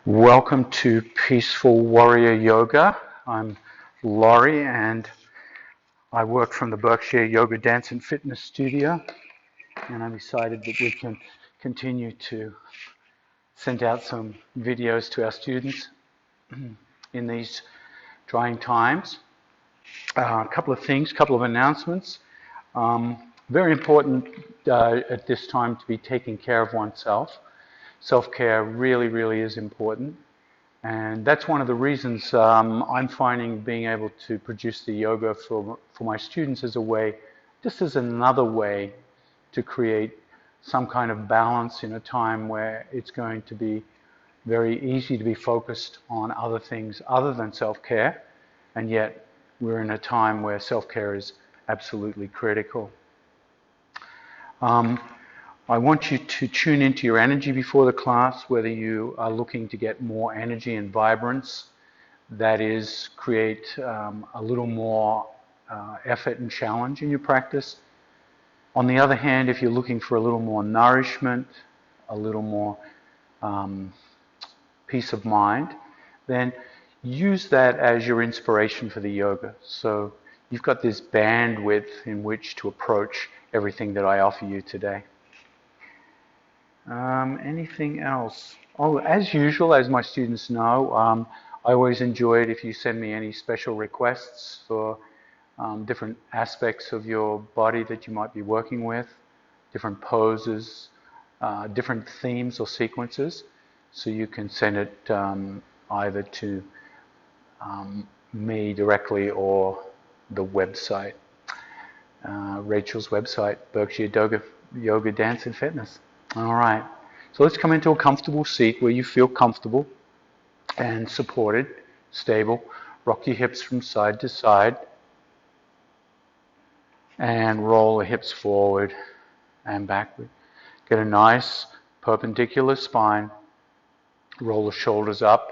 Welcome to Peaceful Warrior Yoga. I'm Laurie and I work from the Berkshire Yoga Dance and Fitness Studio, and I'm excited that we can continue to send out some videos to our students in these trying times. A couple of things, a couple of announcements. Very important at this time to be taking care of oneself. Self-care really is important. And that's one of the reasons I'm finding being able to produce the yoga for my students as a way, just as another way to create some kind of balance in a time where it's going to be very easy to be focused on other things other than self-care, and yet we're in a time where self-care is absolutely critical. I want you to tune into your energy before the class, whether you are looking to get more energy and vibrance, that is, create a little more effort and challenge in your practice. On the other hand, if you're looking for a little more nourishment, a little more peace of mind, then use that as your inspiration for the yoga. So you've got this bandwidth in which to approach everything that I offer you today. Anything else? Oh, as usual, as my students know, I always enjoy it if you send me any special requests for different aspects of your body that you might be working with, different poses, different themes or sequences. So you can send it either to me directly or the website, Rachel's website, Berkshire Yoga Dance and Fitness. All right, so let's come into a comfortable seat where you feel comfortable and supported, stable. Rock your hips from side to side and roll the hips forward and backward. Get a nice perpendicular spine. Roll the shoulders up,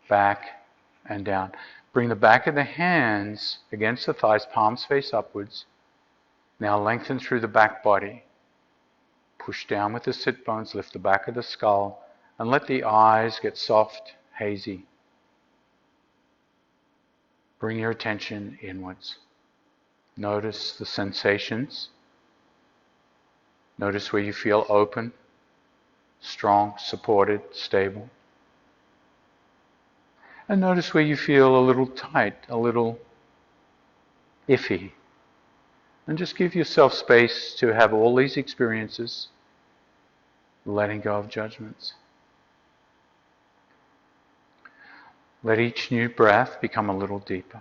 back, and down. Bring the back of the hands against the thighs, palms face upwards. Now lengthen through the back body. Push down with the sit bones, lift the back of the skull, and let the eyes get soft, hazy. Bring your attention inwards. Notice the sensations. Notice where you feel open, strong, supported, stable. And notice where you feel a little tight, a little iffy. And just give yourself space to have all these experiences, letting go of judgments. Let each new breath become a little deeper.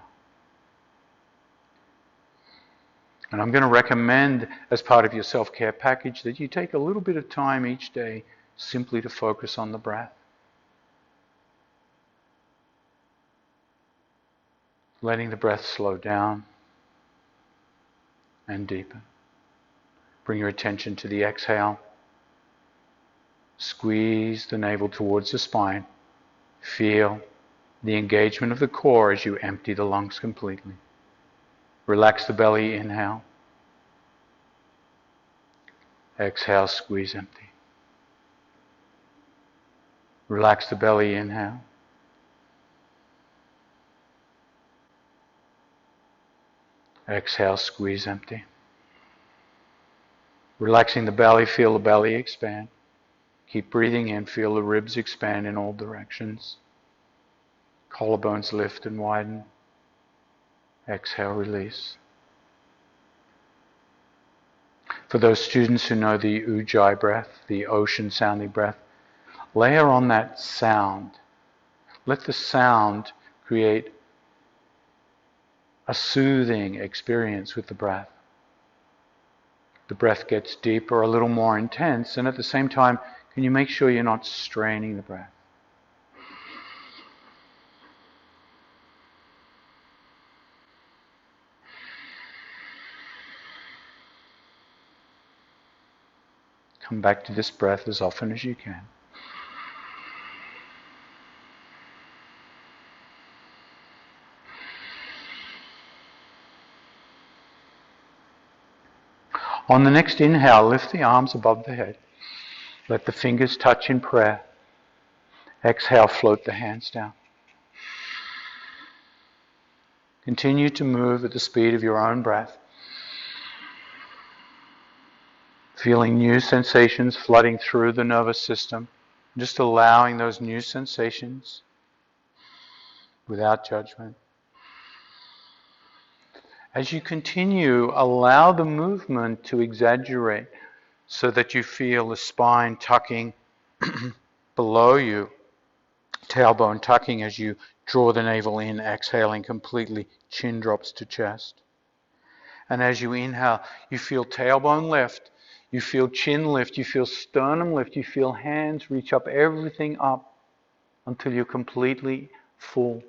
And I'm going to recommend, as part of your self-care package, that you take a little bit of time each day simply to focus on the breath. Letting the breath slow down and deepen. Bring your attention to the exhale. Squeeze the navel towards the spine. Feel the engagement of the core as you empty the lungs completely. Relax the belly, inhale. Exhale, squeeze empty. Relax the belly, inhale. Exhale, squeeze empty. Relaxing the belly, feel the belly expand. Keep breathing in, feel the ribs expand in all directions. Collarbones lift and widen. Exhale, release. For those students who know the Ujjayi breath, the ocean sounding breath, layer on that sound. Let the sound create a soothing experience with the breath. The breath gets deeper, a little more intense, and at the same time, can you make sure you're not straining the breath? Come back to this breath as often as you can. On the next inhale, lift the arms above the head. Let the fingers touch in prayer. Exhale, float the hands down. Continue to move at the speed of your own breath. Feeling new sensations flooding through the nervous system. Just allowing those new sensations without judgment. As you continue, allow the movement to exaggerate so that you feel the spine tucking below you, tailbone tucking as you draw the navel in, exhaling completely, chin drops to chest. And as you inhale, you feel tailbone lift, you feel chin lift, you feel sternum lift, you feel hands reach up, everything up until you're completely full.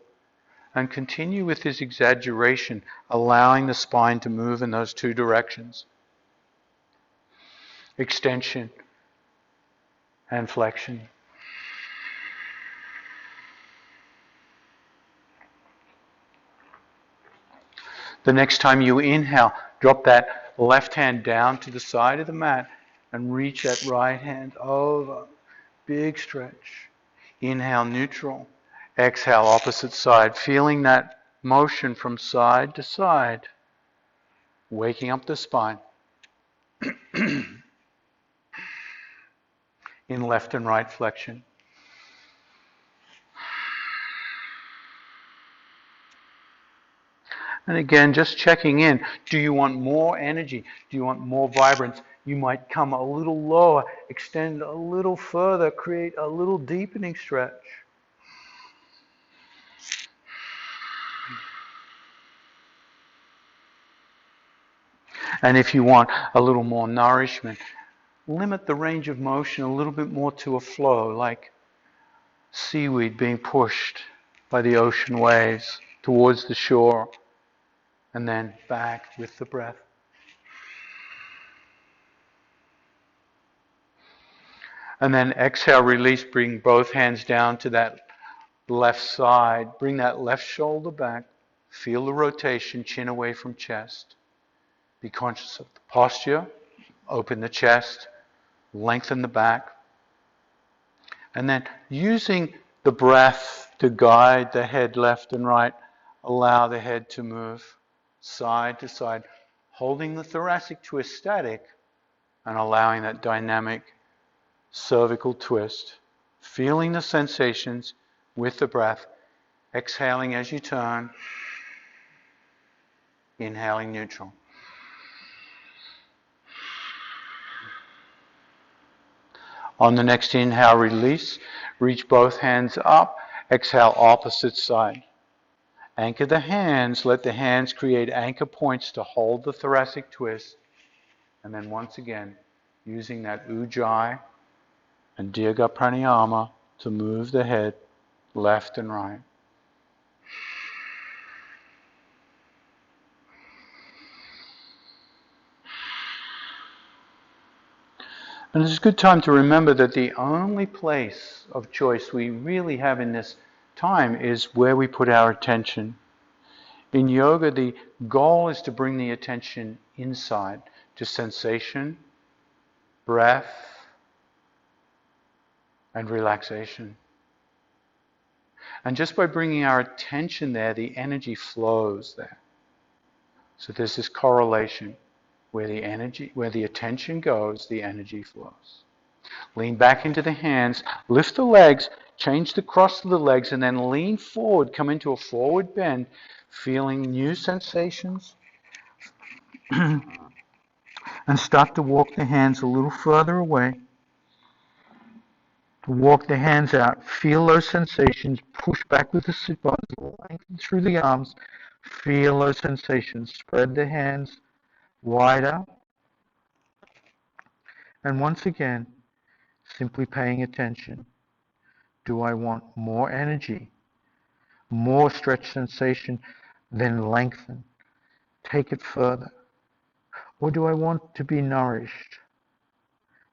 And continue with this exaggeration, allowing the spine to move in those two directions. Extension and flexion. The next time you inhale, drop that left hand down to the side of the mat and reach that right hand over. Big stretch. Inhale, neutral. Exhale, opposite side. Feeling that motion from side to side. Waking up the spine. In left and right flexion. And again, just checking in. Do you want more energy? Do you want more vibrance? You might come a little lower, extend a little further, create a little deepening stretch. And if you want a little more nourishment, limit the range of motion a little bit more to a flow, like seaweed being pushed by the ocean waves towards the shore. And then back with the breath. And then exhale, release, bring both hands down to that left side. Bring that left shoulder back. Feel the rotation, chin away from chest. Be conscious of the posture. Open the chest. Lengthen the back. And then using the breath to guide the head left and right, allow the head to move side to side, holding the thoracic twist static and allowing that dynamic cervical twist, feeling the sensations with the breath, exhaling as you turn, inhaling neutral. On the next inhale, release, reach both hands up, exhale opposite side. Anchor the hands, let the hands create anchor points to hold the thoracic twist. And then once again, using that Ujjayi and Dirga Pranayama to move the head left and right. And it's a good time to remember that the only place of choice we really have in this time is where we put our attention. In yoga, the goal is to bring the attention inside to sensation, breath, and relaxation. And just by bringing our attention there, the energy flows there. So there's this correlation. Where the attention goes, the energy flows. Lean back into the hands, lift the legs, change the cross of the legs, and then lean forward, come into a forward bend, feeling new sensations. And start to walk the hands a little further away. Walk the hands out, feel those sensations, push back with the sit bones, lengthen through the arms, feel those sensations, spread the hands wider. And once again, simply paying attention. Do I want more energy, more stretch sensation, then lengthen? Take it further. Or do I want to be nourished?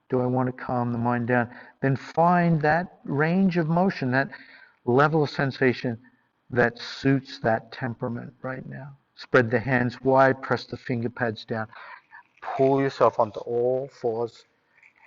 Do I want to calm the mind down? Then find that range of motion, that level of sensation that suits that temperament right now. Spread the hands wide, press the finger pads down. Pull yourself onto all fours,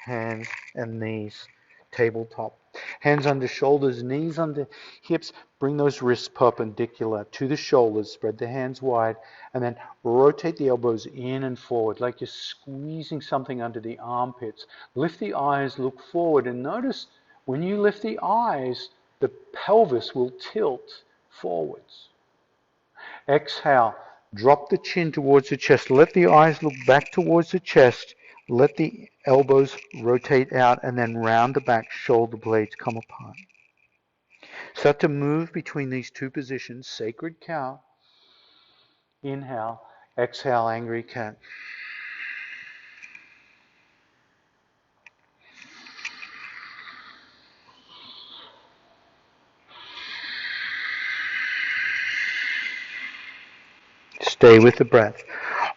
hands and knees, tabletop Hands under shoulders, knees under hips. Bring those wrists perpendicular to the shoulders. Spread the hands wide. And then rotate the elbows in and forward like you're squeezing something under the armpits. Lift the eyes, look forward. And notice when you lift the eyes, the pelvis will tilt forwards. Exhale. Drop the chin towards the chest. Let the eyes look back towards the chest. Let the elbows rotate out and then round the back. Shoulder blades come apart. Start to move between these two positions. Sacred cow. Inhale. Exhale, angry cat. Stay with the breath.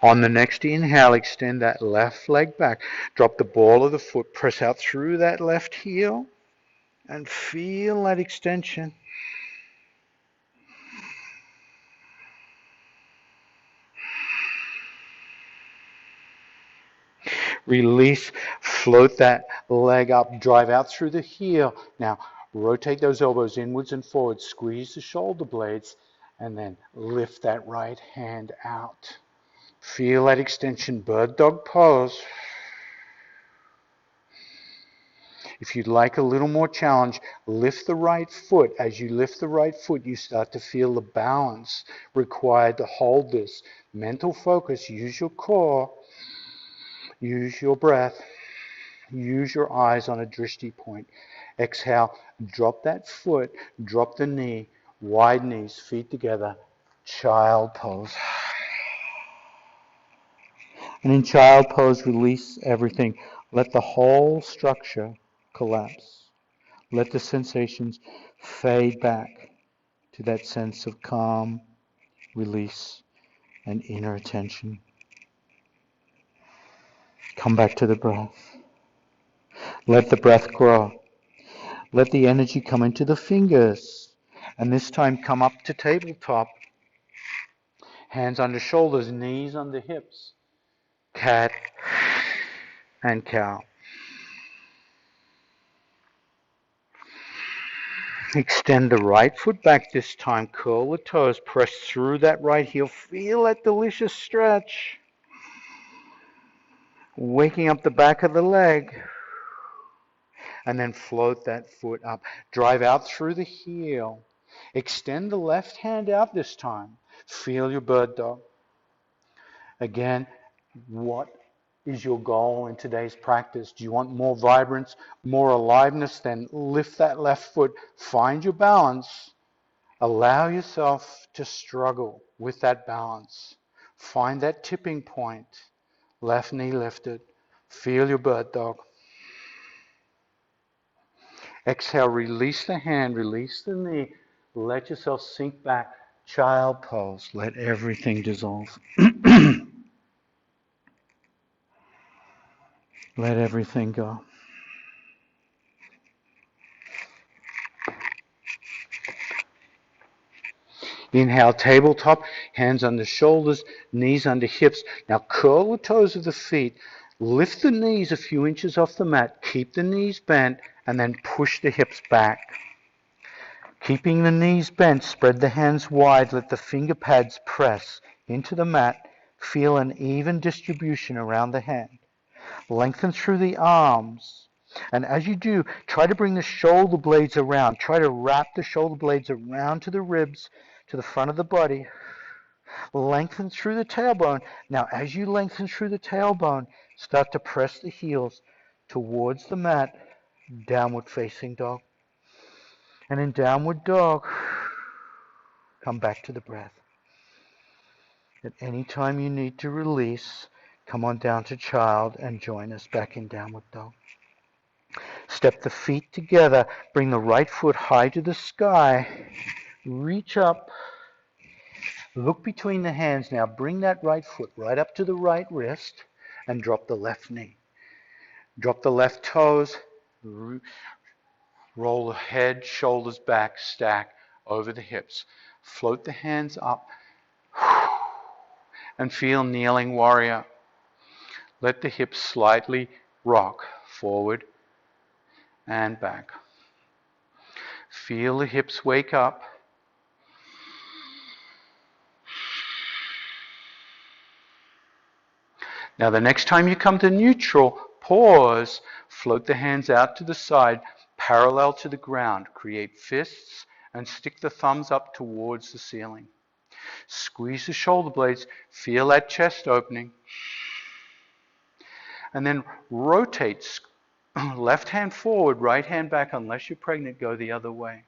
On the next inhale, extend that left leg back. Drop the ball of the foot. Press out through that left heel and feel that extension. Release, float that leg up, drive out through the heel. Now, rotate those elbows inwards and forwards, squeeze the shoulder blades, and then lift that right hand out. Feel that extension, bird dog pose. If you'd like a little more challenge, lift the right foot. As you lift the right foot, you start to feel the balance required to hold this. Mental focus, use your core, use your breath. Use your eyes on a drishti point. Exhale, drop that foot, drop the knee, wide knees, feet together, child pose. And in child pose, release everything. Let the whole structure collapse. Let the sensations fade back to that sense of calm, release, and inner attention. Come back to the breath. Let the breath grow. Let the energy come into the fingers. And this time come up to tabletop. Hands under shoulders, knees under hips. Cat and cow. Extend the right foot back this time. Curl the toes. Press through that right heel. Feel that delicious stretch. Waking up the back of the leg. And then float that foot up. Drive out through the heel. Extend the left hand out this time. Feel your bird dog. Again, what is your goal in today's practice? Do you want more vibrance, more aliveness? Then lift that left foot. Find your balance. Allow yourself to struggle with that balance. Find that tipping point. Left knee lifted. Feel your bird dog. Exhale, release the hand, release the knee. Let yourself sink back. Child pose. Let everything dissolve. Let everything go. Inhale, tabletop, hands under shoulders, knees under hips. Now curl the toes of the feet. Lift the knees a few inches off the mat. Keep the knees bent and then push the hips back. Keeping the knees bent, spread the hands wide. Let the finger pads press into the mat. Feel an even distribution around the hand. Lengthen through the arms. And as you do, try to bring the shoulder blades around. Try to wrap the shoulder blades around to the ribs, to the front of the body. Lengthen through the tailbone. Now, as you lengthen through the tailbone, start to press the heels towards the mat. Downward facing dog. And in downward dog, come back to the breath. At any time you need to release, come on down to child and join us back in downward dog. Step the feet together. Bring the right foot high to the sky. Reach up. Look between the hands now. Bring that right foot right up to the right wrist and drop the left knee. Drop the left toes. Roll the head, shoulders back, stack over the hips. Float the hands up and feel kneeling warrior. Let the hips slightly rock forward and back. Feel the hips wake up. Now the next time you come to neutral, pause, float the hands out to the side, parallel to the ground. Create fists and stick the thumbs up towards the ceiling. Squeeze the shoulder blades, feel that chest opening. And then rotate, left hand forward, right hand back. Unless you're pregnant, go the other way.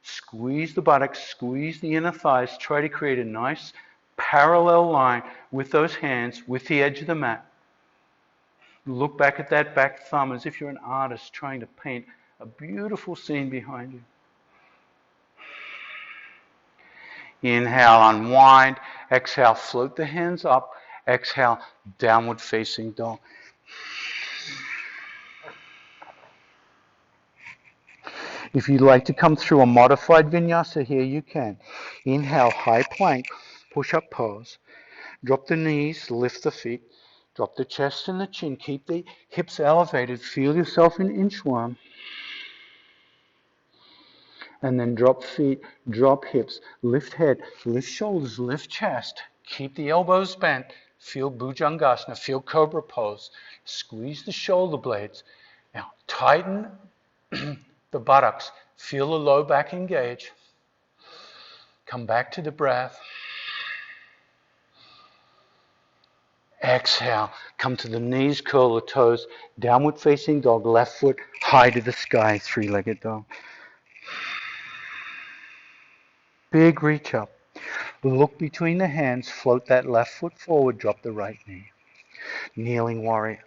Squeeze the buttocks, squeeze the inner thighs. Try to create a nice parallel line with those hands, with the edge of the mat. Look back at that back thumb as if you're an artist trying to paint a beautiful scene behind you. Inhale, unwind. Exhale, float the hands up. Exhale, downward facing dog. If you'd like to come through a modified vinyasa here, you can. Inhale, high plank, push-up pose. Drop the knees, lift the feet. Drop the chest and the chin. Keep the hips elevated. Feel yourself in inchworm. And then drop feet, drop hips, lift head, lift shoulders, lift chest. Keep the elbows bent. Feel Bhujangasana, feel Cobra pose. Squeeze the shoulder blades. Now tighten the buttocks. Feel the low back engage. Come back to the breath. Exhale. Come to the knees, curl the toes. Downward facing dog, left foot high to the sky, three-legged dog. Big reach up. Look between the hands, float that left foot forward, drop the right knee. Kneeling warrior.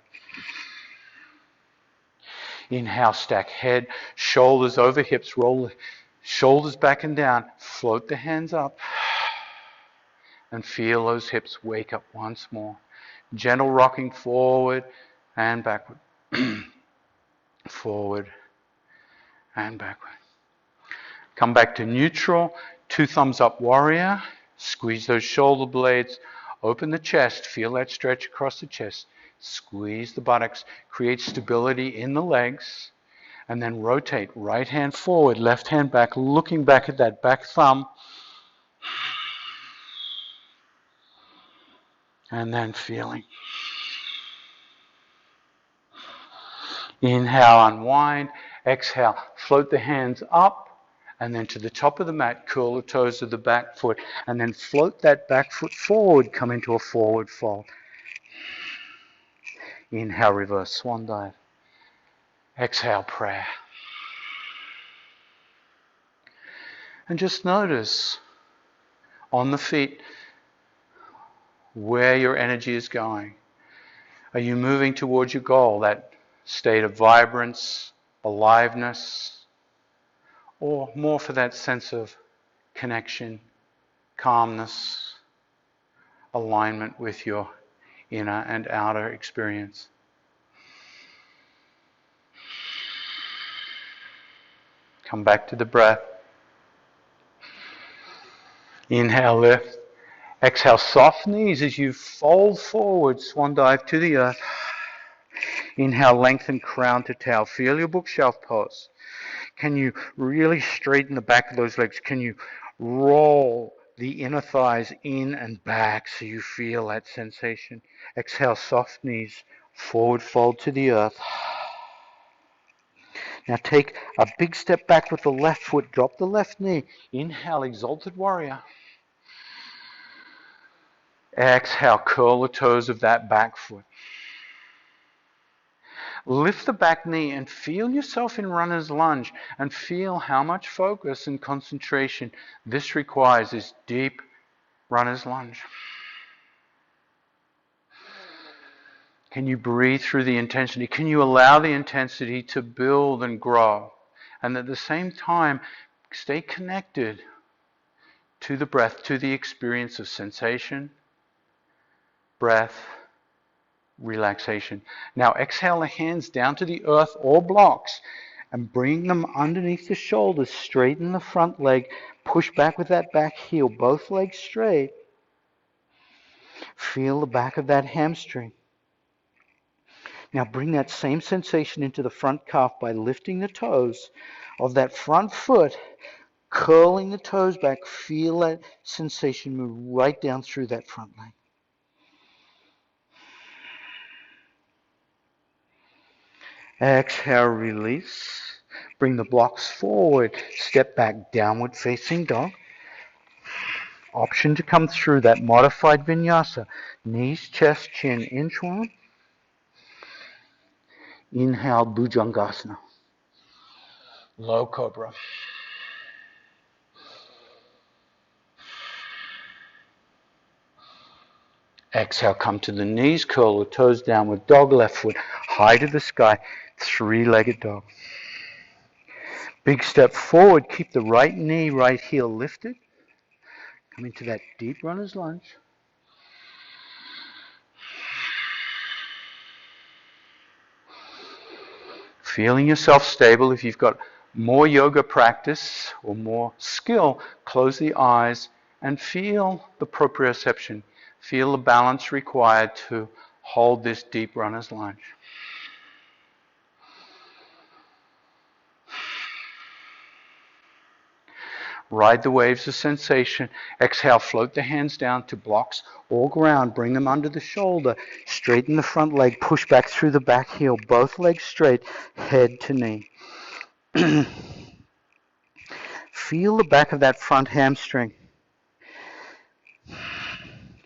Inhale, stack head, shoulders over hips, roll the shoulders back and down, float the hands up, and feel those hips wake up once more. Gentle rocking forward and backward. Forward and backward. Come back to neutral, 2 thumbs up warrior. Squeeze those shoulder blades, open the chest, feel that stretch across the chest. Squeeze the buttocks, create stability in the legs, and then rotate right hand forward, left hand back, looking back at that back thumb. And then feeling. Inhale, unwind. Exhale, float the hands up. And then to the top of the mat, curl the toes of the back foot. And then float that back foot forward, come into a forward fold. Inhale, reverse swan dive. Exhale, prayer. And just notice on the feet where your energy is going. Are you moving towards your goal, that state of vibrance, aliveness, or more for that sense of connection, calmness, alignment with your inner and outer experience? Come back to the breath. Inhale, lift. Exhale, soft knees as you fold forward, swan dive to the earth. Inhale, lengthen crown to tail. Feel your bookshelf pose. Can you really straighten the back of those legs? Can you roll the inner thighs in and back so you feel that sensation? Exhale, soft knees, forward fold to the earth. Now take a big step back with the left foot. Drop the left knee. Inhale, exalted warrior. Exhale, curl the toes of that back foot. Lift the back knee and feel yourself in runner's lunge, and feel how much focus and concentration this requires, this deep runner's lunge. Can you breathe through the intensity? Can you allow the intensity to build and grow? And at the same time, stay connected to the breath, to the experience of sensation, breath, relaxation. Now exhale the hands down to the earth or blocks and bring them underneath the shoulders. Straighten the front leg. Push back with that back heel. Both legs straight. Feel the back of that hamstring. Now bring that same sensation into the front calf by lifting the toes of that front foot Curling the toes back, feel that sensation move right down through that front leg. Exhale, release. Bring the blocks forward. Step back, downward facing dog. Option to come through that modified vinyasa. Knees, chest, chin, inchworm. Inhale, Bhujangasana. Low cobra. Exhale, come to the knees, curl the toes down with dog, left foot high to the sky, three-legged dog. Big step forward, keep the right knee, right heel lifted. Come into that deep runner's lunge. Feeling yourself stable. If you've got more yoga practice or more skill, close the eyes and feel the proprioception. Feel the balance required to hold this deep runner's lunge. Ride the waves of sensation. Exhale, float the hands down to blocks or ground. Bring them under the shoulder. Straighten the front leg. Push back through the back heel. Both legs straight, head to knee. Feel the back of that front hamstring.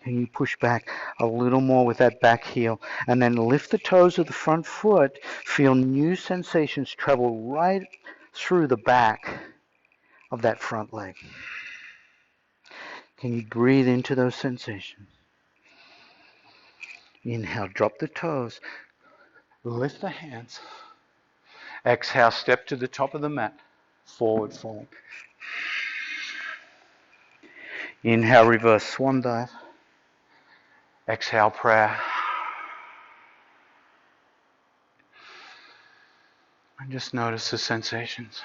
Can you push back a little more with that back heel? And then lift the toes of the front foot. Feel new sensations travel right through the back of that front leg. Can you breathe into those sensations? Inhale, drop the toes. Lift the hands. Exhale, step to the top of the mat. Forward fold. Inhale, reverse swan dive. Exhale, prayer. And just notice the sensations.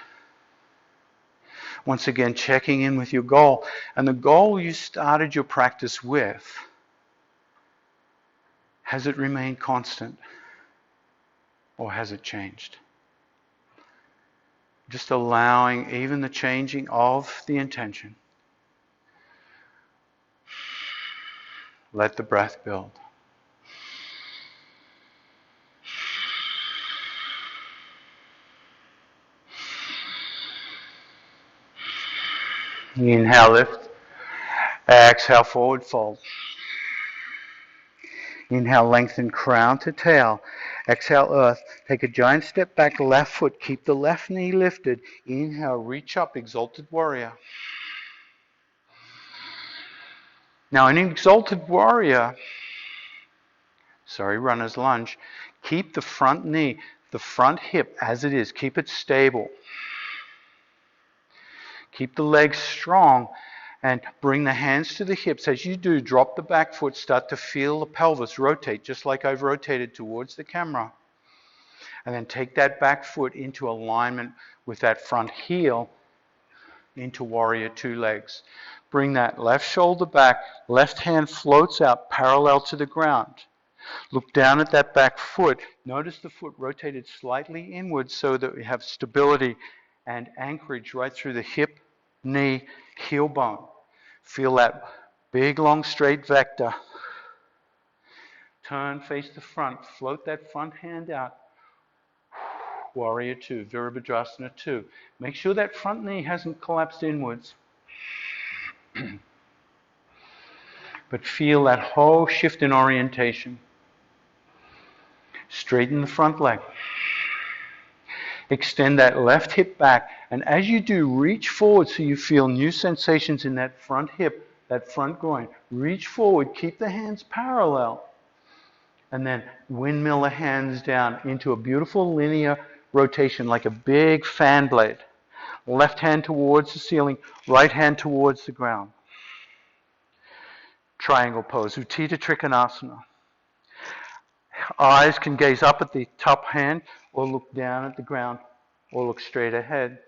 Once again, checking in with your goal. And the goal you started your practice with, has it remained constant? Or has it changed? Just allowing even the changing of the intention. Let the breath build. Inhale, lift. Exhale, forward fold. Inhale, lengthen crown to tail. Exhale, earth. Take a giant step back, left foot. Keep the left knee lifted. Inhale, reach up, exalted warrior. Now, in exalted warrior, runner's lunge, keep the front knee, the front hip as it is. Keep it stable. Keep the legs strong and bring the hands to the hips. As you do, drop the back foot, start to feel the pelvis rotate, just like I've rotated towards the camera. And then take that back foot into alignment with that front heel into warrior two legs. Bring that left shoulder back, left hand floats out parallel to the ground. Look down at that back foot. Notice the foot rotated slightly inwards so that we have stability and anchorage right through the hip, knee, heel bone. Feel that big, long, straight vector. Turn, face the front. Float that front hand out. Warrior two, Virabhadrasana two. Make sure that front knee hasn't collapsed inwards. But feel that whole shift in orientation. Straighten the front leg. Extend that left hip back. And as you do, reach forward so you feel new sensations in that front hip, that front groin. Reach forward. Keep the hands parallel. And then windmill the hands down into a beautiful linear rotation like a big fan blade. Left hand towards the ceiling, right hand towards the ground. Triangle pose, Utthita Trikonasana. Eyes can gaze up at the top hand or look down at the ground or look straight ahead.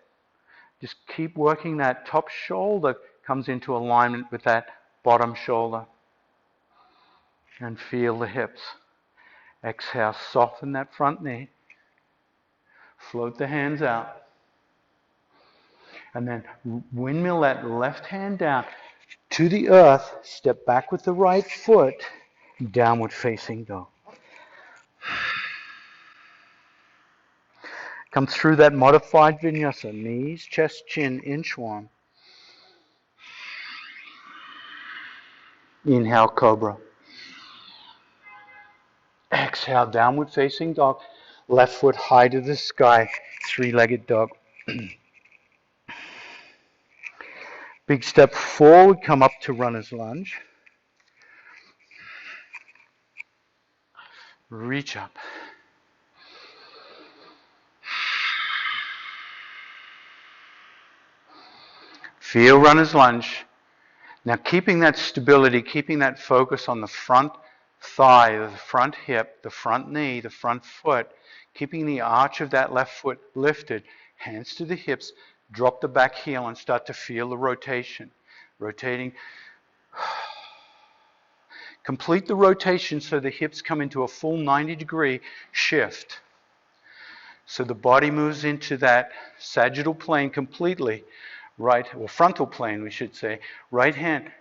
Just keep working that top shoulder comes into alignment with that bottom shoulder. And feel the hips. Exhale, soften that front knee. Float the hands out. And then windmill that left hand down to the earth. Step back with the right foot. Downward facing dog. Come through that modified vinyasa. Knees, chest, chin, inchworm. Inhale, cobra. Exhale, downward facing dog. Left foot high to the sky. Three-legged dog. Big step forward, come up to runner's lunge. Reach up. Feel runner's lunge. Now keeping that stability, keeping that focus on the front thigh, the front hip, the front knee, the front foot, keeping the arch of that left foot lifted, hands to the hips, drop the back heel and start to feel the rotation. Rotating. Complete the rotation so the hips come into a full 90-degree shift. So the body moves into that sagittal plane completely. Right, or frontal plane, we should say. Right hand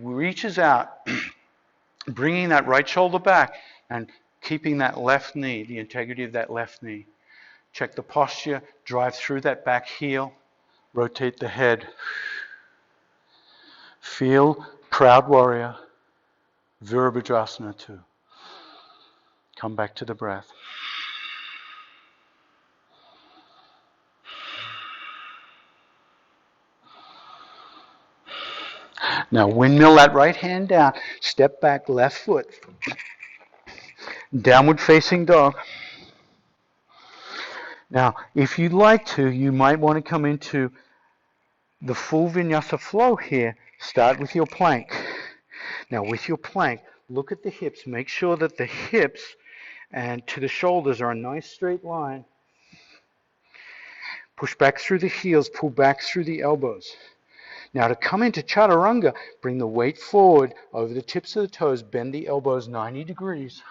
reaches out, bringing that right shoulder back and keeping that left knee, the integrity of that left knee. Check the posture, drive through that back heel, rotate the head. Feel proud warrior, Virabhadrasana 2. Come back to the breath. Now windmill that right hand down, step back, left foot. Downward facing dog. Now, if you'd like to, you might want to come into the full vinyasa flow here. Start with your plank. Now, with your plank, look at the hips. Make sure that the hips and to the shoulders are a nice straight line. Push back through the heels, pull back through the elbows. Now, to come into chaturanga, bring the weight forward over the tips of the toes, bend the elbows 90 degrees.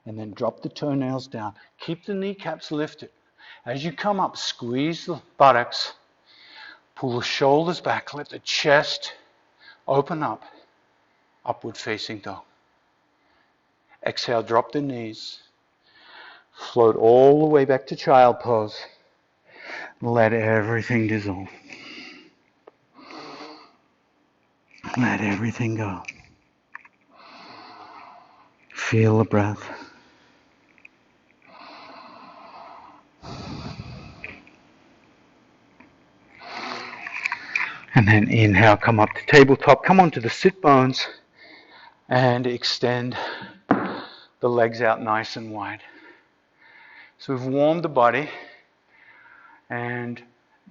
And then drop the toenails down. Keep the kneecaps lifted. As you come up, squeeze the buttocks. Pull the shoulders back. Let the chest open up. Upward facing dog. Exhale, drop the knees. Float all the way back to child pose. Let everything dissolve. Let everything go. Feel the breath. And then inhale, come up to tabletop, come onto the sit bones, and extend the legs out nice and wide. So we've warmed the body, and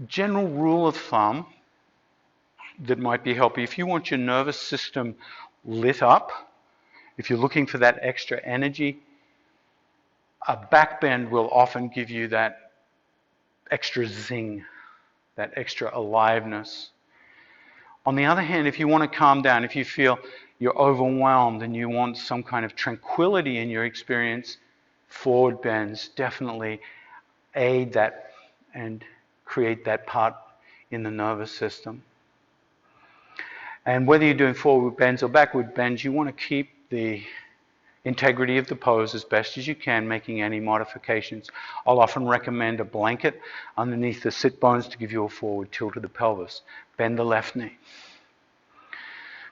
general rule of thumb that might be helpful, if you want your nervous system lit up, if you're looking for that extra energy, a back bend will often give you that extra zing, that extra aliveness. On the other hand, if you want to calm down, if you feel you're overwhelmed and you want some kind of tranquility in your experience, forward bends definitely aid that and create that part in the nervous system. And whether you're doing forward bends or backward bends, you want to keep the integrity of the pose as best as you can, making any modifications. I'll often recommend a blanket underneath the sit bones to give you a forward tilt of the pelvis. Bend the left knee.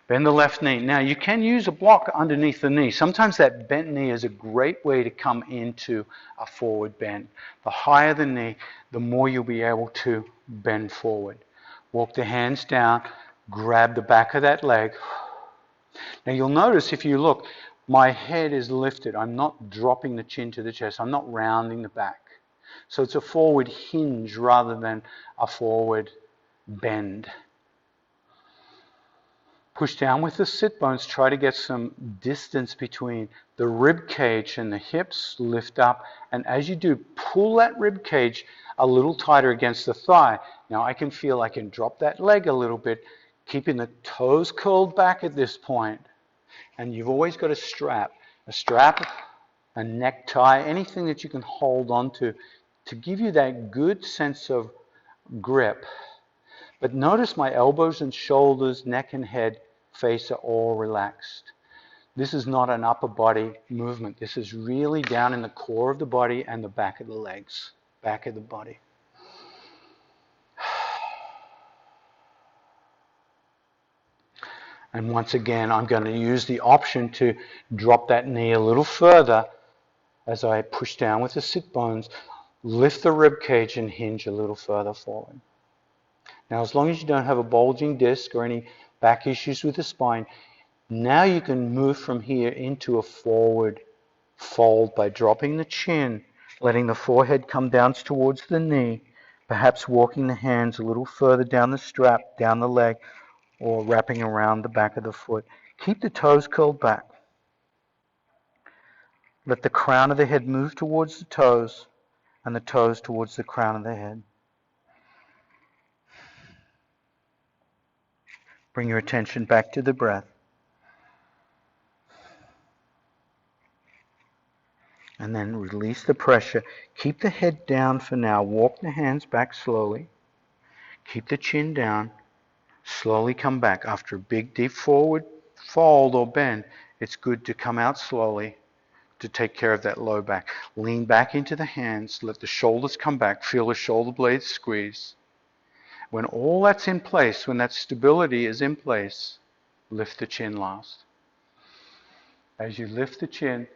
Bend the left knee. Now, you can use a block underneath the knee. Sometimes that bent knee is a great way to come into a forward bend. The higher the knee, the more you'll be able to bend forward. Walk the hands down, grab the back of that leg. Now, you'll notice if you look, my head is lifted. I'm not dropping the chin to the chest. I'm not rounding the back. So it's a forward hinge rather than a forward bend. Push down with the sit bones. Try to get some distance between the rib cage and the hips. Lift up. And as you do, pull that rib cage a little tighter against the thigh. Now I can feel I can drop that leg a little bit, keeping the toes curled back at this point. And you've always got a strap, a necktie, anything that you can hold on to give you that good sense of grip. But notice my elbows and shoulders, neck and head, face are all relaxed. This is not an upper body movement. This is really down in the core of the body and the back of the legs, back of the body. And once again, I'm going to use the option to drop that knee a little further as I push down with the sit bones, lift the rib cage and hinge a little further forward. Now, as long as you don't have a bulging disc or any back issues with the spine, now you can move from here into a forward fold by dropping the chin, letting the forehead come down towards the knee, perhaps walking the hands a little further down the strap, down the leg, or wrapping around the back of the foot. Keep the toes curled back. Let the crown of the head move towards the toes and the toes towards the crown of the head. Bring your attention back to the breath. And then release the pressure. Keep the head down for now. Walk the hands back slowly. Keep the chin down. Slowly come back. After a big, deep forward fold or bend, it's good to come out slowly to take care of that low back. Lean back into the hands. Let the shoulders come back. Feel the shoulder blades squeeze. When all that's in place, when that stability is in place, lift the chin last. As you lift the chin,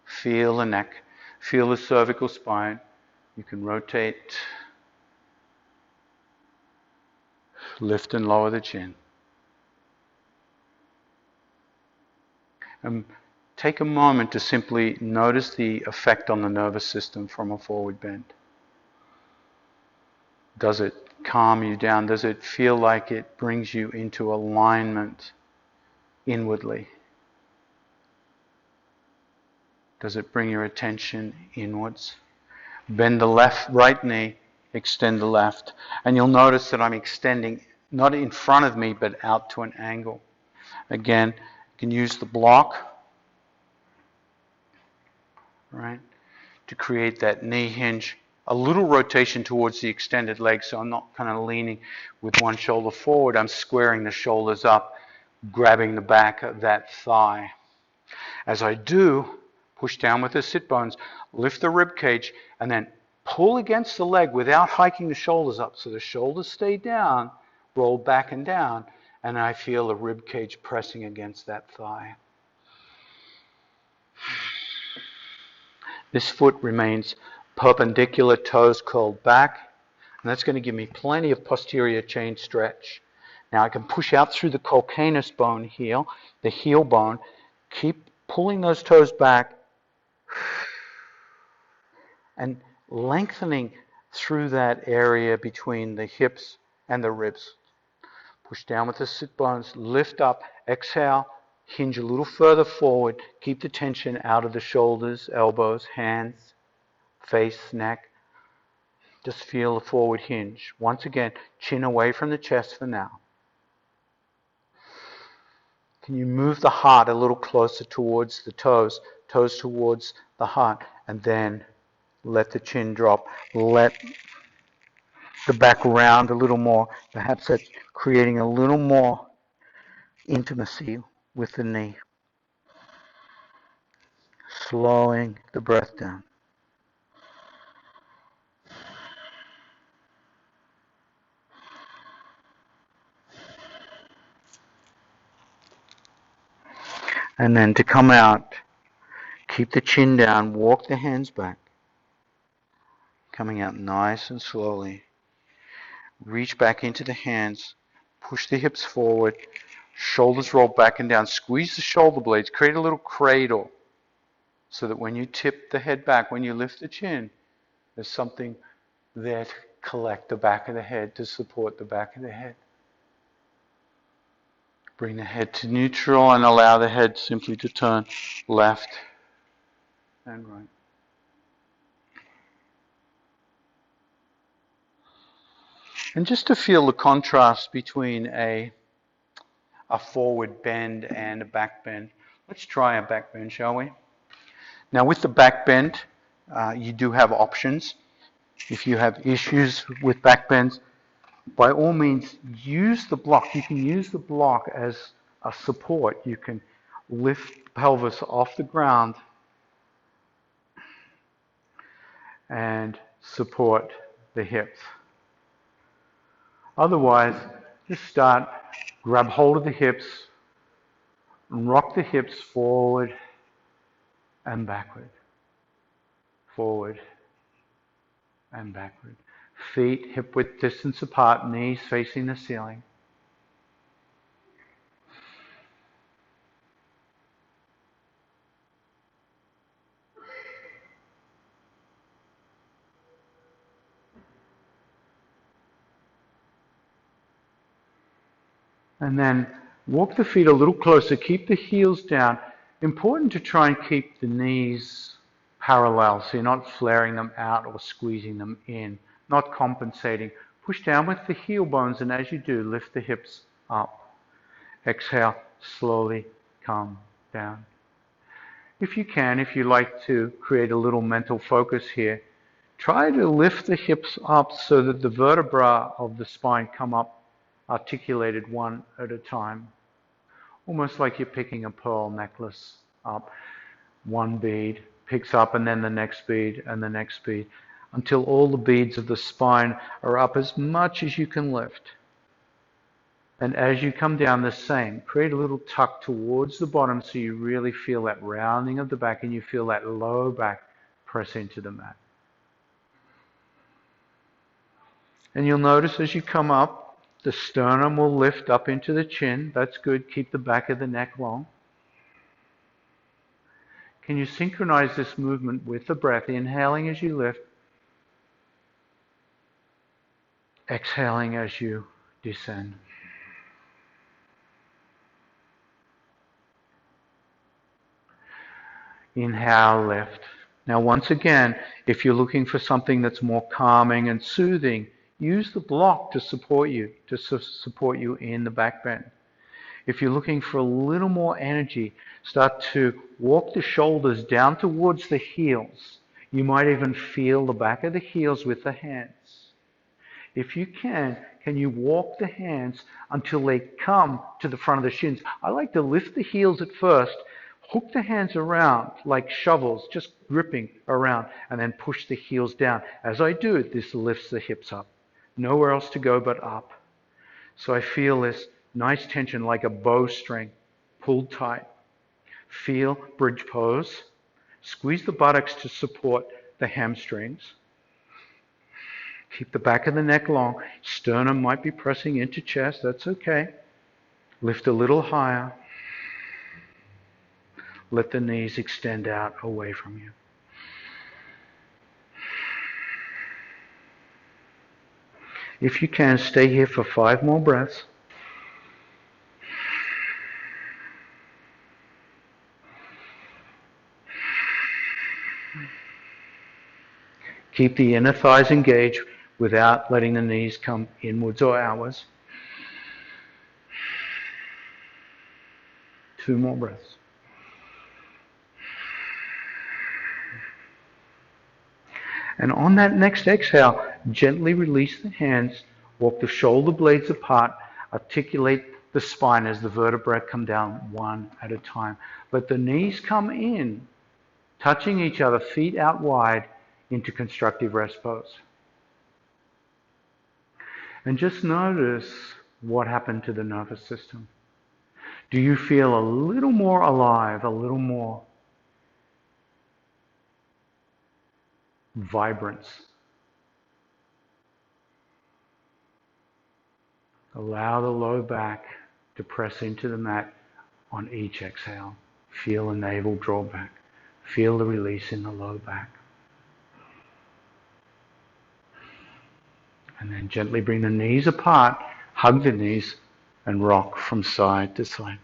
feel the neck, feel the cervical spine. You can rotate, lift and lower the chin. And take a moment to simply notice the effect on the nervous system from a forward bend. Does it calm you down? Does it feel like it brings you into alignment inwardly? Does it bring your attention inwards? Bend the right knee, extend the left. And you'll notice that I'm extending not in front of me, but out to an angle. Again, you can use the block, right, to create that knee hinge. A little rotation towards the extended leg, so I'm not kind of leaning with one shoulder forward. I'm squaring the shoulders up, grabbing the back of that thigh. As I do, push down with the sit bones, lift the rib cage, and then pull against the leg without hiking the shoulders up. So the shoulders stay down, roll back and down, and I feel the rib cage pressing against that thigh. This foot remains perpendicular, toes curled back, and that's going to give me plenty of posterior chain stretch. Now I can push out through the calcaneus bone heel, the heel bone, keep pulling those toes back and lengthening through that area between the hips and the ribs. Push down with the sit bones, lift up, exhale, hinge a little further forward, keep the tension out of the shoulders, elbows, hands, face, neck. Just feel the forward hinge. Once again, chin away from the chest for now. Can you move the heart a little closer towards the toes, toes towards the heart, and then let the chin drop. Let the back round a little more. Perhaps that's creating a little more intimacy with the knee. Slowing the breath down. And then to come out, keep the chin down, walk the hands back. Coming out nice and slowly. Reach back into the hands, push the hips forward, shoulders roll back and down, squeeze the shoulder blades, create a little cradle so that when you tip the head back, when you lift the chin, there's something there to collect the back of the head, to support the back of the head. Bring the head to neutral and allow the head simply to turn left and right. And just to feel the contrast between a forward bend and a back bend, let's try a back bend, shall we? Now with the back bend, you do have options. If you have issues with back bends, by all means, use the block. You can use the block as a support. You can lift the pelvis off the ground and support the hips. Otherwise, just grab hold of the hips, and rock the hips forward and backward, forward and backward. Feet hip width distance apart, knees facing the ceiling. And then walk the feet a little closer, keep the heels down. Important to try and keep the knees parallel so you're not flaring them out or squeezing them in, not compensating. Push down with the heel bones, and as you do, lift the hips up. Exhale, slowly come down. If you can, if you like to create a little mental focus here, try to lift the hips up so that the vertebrae of the spine come up articulated one at a time. Almost like you're picking a pearl necklace up. One bead picks up, and then the next bead and the next bead, until all the beads of the spine are up as much as you can lift. And as you come down, the same. Create a little tuck towards the bottom so you really feel that rounding of the back and you feel that low back press into the mat. And you'll notice as you come up, the sternum will lift up into the chin. That's good. Keep the back of the neck long. Can you synchronize this movement with the breath? Inhaling as you lift. Exhaling as you descend. Inhale, lift. Now once again, if you're looking for something that's more calming and soothing, use the block to support you in the back bend. If you're looking for a little more energy, start to walk the shoulders down towards the heels. You might even feel the back of the heels with the hands. If you can you walk the hands until they come to the front of the shins? I like to lift the heels at first, hook the hands around like shovels, just gripping around, and then push the heels down. As I do it, this lifts the hips up. Nowhere else to go but up. So I feel this nice tension like a bowstring pulled tight. Feel bridge pose. Squeeze the buttocks to support the hamstrings. Keep the back of the neck long. Sternum might be pressing into chest. That's okay. Lift a little higher. Let the knees extend out away from you. If you can, stay here for 5 more breaths. Keep the inner thighs engaged without letting the knees come inwards or outwards. 2 more breaths. And on that next exhale, gently release the hands, walk the shoulder blades apart, articulate the spine as the vertebrae come down one at a time. Let the knees come in, touching each other, feet out wide, into constructive rest pose. And just notice what happened to the nervous system. Do you feel a little more alive, a little more vibrance? Allow the low back to press into the mat on each exhale. Feel the navel draw back. Feel the release in the low back. And then gently bring the knees apart, hug the knees, and rock from side to side.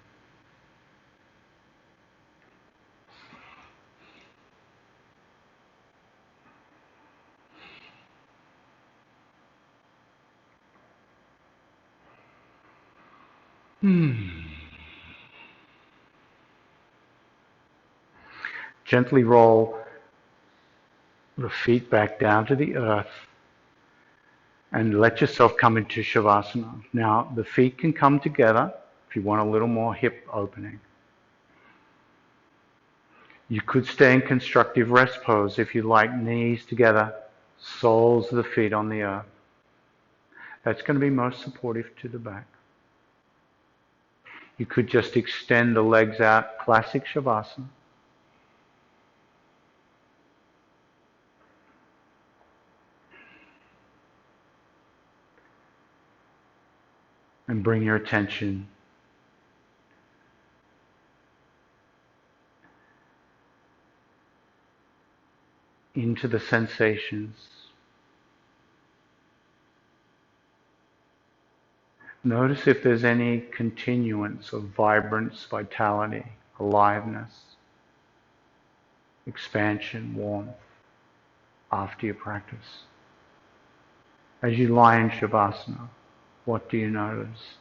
Gently roll the feet back down to the earth, and let yourself come into Shavasana. Now, the feet can come together if you want a little more hip opening. You could stay in constructive rest pose if you like, knees together, soles of the feet on the earth. That's going to be most supportive to the back. You could just extend the legs out, classic Shavasana. And bring your attention into the sensations. Notice if there's any continuance of vibrance, vitality, aliveness, expansion, warmth after your practice. As you lie in Shavasana, what do you notice?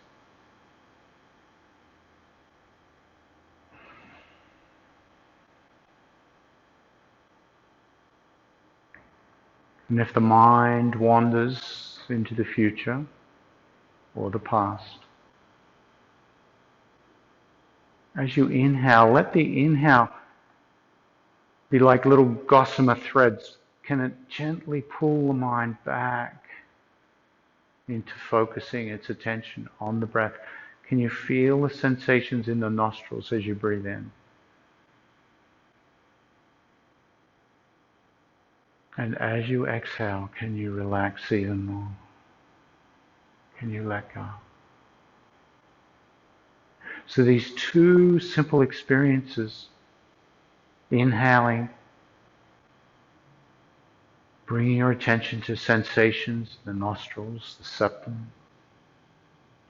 And if the mind wanders into the future or the past, as you inhale, let the inhale be like little gossamer threads. Can it gently pull the mind back into focusing its attention on the breath? Can you feel the sensations in the nostrils as you breathe in? And as you exhale, can you relax even more? Can you let go? So these two simple experiences, inhaling, bringing your attention to sensations, the nostrils, the septum,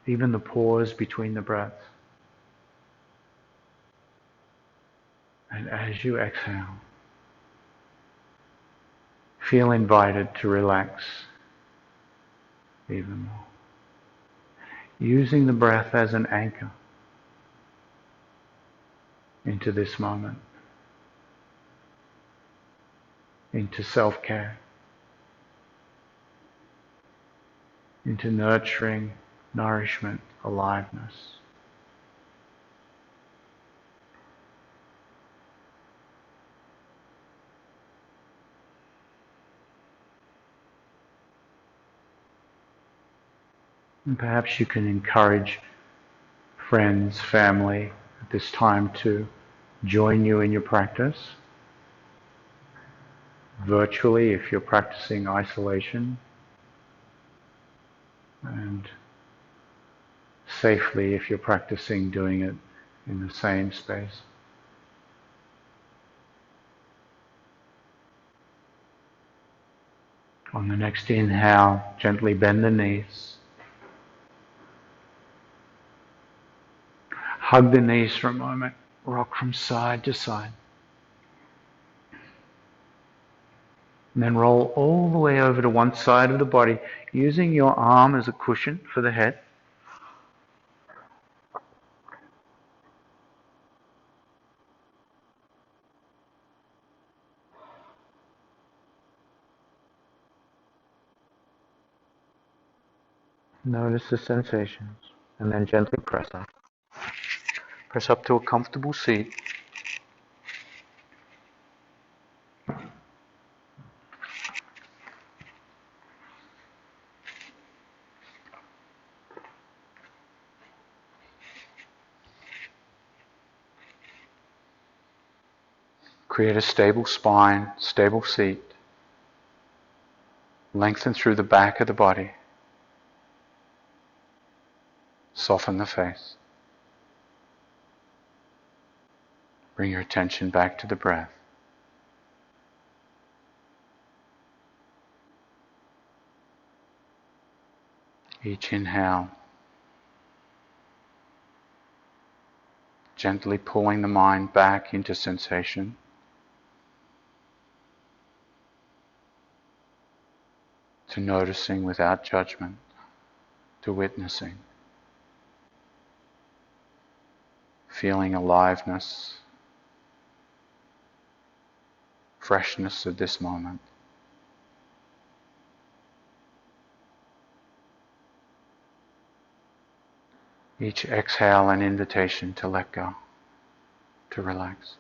even the pause between the breaths. And as you exhale, feel invited to relax even more. Using the breath as an anchor into this moment, into self-care, into nurturing, nourishment, aliveness. And perhaps you can encourage friends, family at this time to join you in your practice. Virtually if you're practicing isolation, and safely if you're practicing doing it in the same space. On the next inhale, gently bend the knees. Hug the knees for a moment. Rock from side to side. And then roll all the way over to one side of the body, using your arm as a cushion for the head. Notice the sensations, and then gently press up. Press up to a comfortable seat. Create a stable spine, stable seat. Lengthen through the back of the body. Soften the face. Bring your attention back to the breath. Each inhale, gently pulling the mind back into sensation. To noticing without judgment, to witnessing. Feeling aliveness, freshness of this moment. Each exhale an invitation to let go, to relax.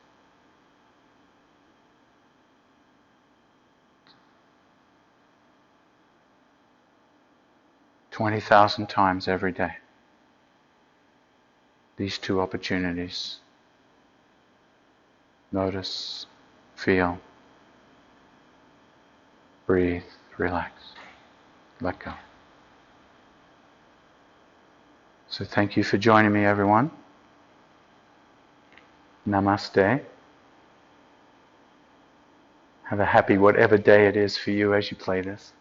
20,000 times every day. These two opportunities. Notice, feel, breathe, relax, let go. So thank you for joining me, everyone. Namaste. Have a happy whatever day it is for you as you play this.